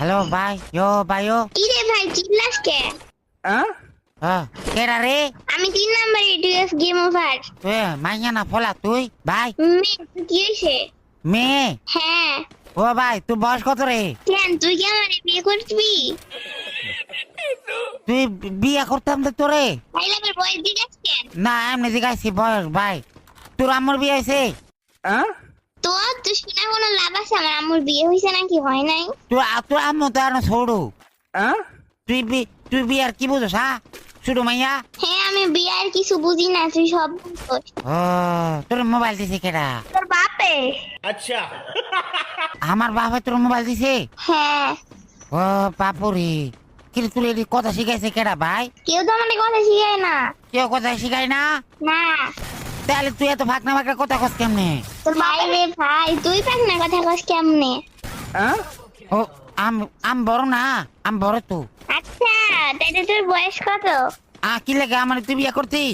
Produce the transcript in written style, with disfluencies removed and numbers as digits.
Hello ভাই, ভাইও। কি রে ভাই চিল্লাস কে? কেডা রে? আমি 3 নম্বরে টুয়েলভ গেম ওভার। তুই মাইয়া না ফলা তুই ভাই? কি হয়েছে? মেয়ে? হ্যাঁ। ও ভাই তোর বয়স কত রে? কেন তুই কি আমার বিয়ে করবি? তুই বিয়ে করতাম তো তোরে? তাইলে আমার বয়স জিজ্ঞাস কেন? না এমনি জিজ্ঞাসি বয়স ভাই। তোর আম্মুর বিয়ে হয়েছে? তো তুই শুনে কোনো লাভ আছে? আমার আম্মুর বিয়ে হয়েছে নাকি হয় নাই? তোর আম্মু তো আর ছোড়ু। তুই বিয়ে আর কি বুঝোস হ্যাঁ? শুধু মাইয়া? হ্যাঁ আমি বিয়ে আর কিছু বুঝি না, তুই সব বুঝছিস। ও তোর মোবাইল দিছে কেডা? তোর বাপে। अच्छा আমার বাবা তোর মোবাইল দিছে? হ্যাঁ। ও বাপুরে, কিন্তু তুই এটি কথা শিখাইছে কেডা ভাই? কেউ তো আমাকে কথা শিখায় না। কেউ কথা শিখাই না? না। তাহলে তুই এত ফাঁকনা ফাঁকনা কথা কস কেমনে? তোর ভাই রে ভাই, তুই পাক না কথা কস কেমনে? ও আম বড় না, আম বড় তো। আচ্ছা তাইলে তোর বয়স কত? কি লাগে আমার তুই বিয়ে করতি?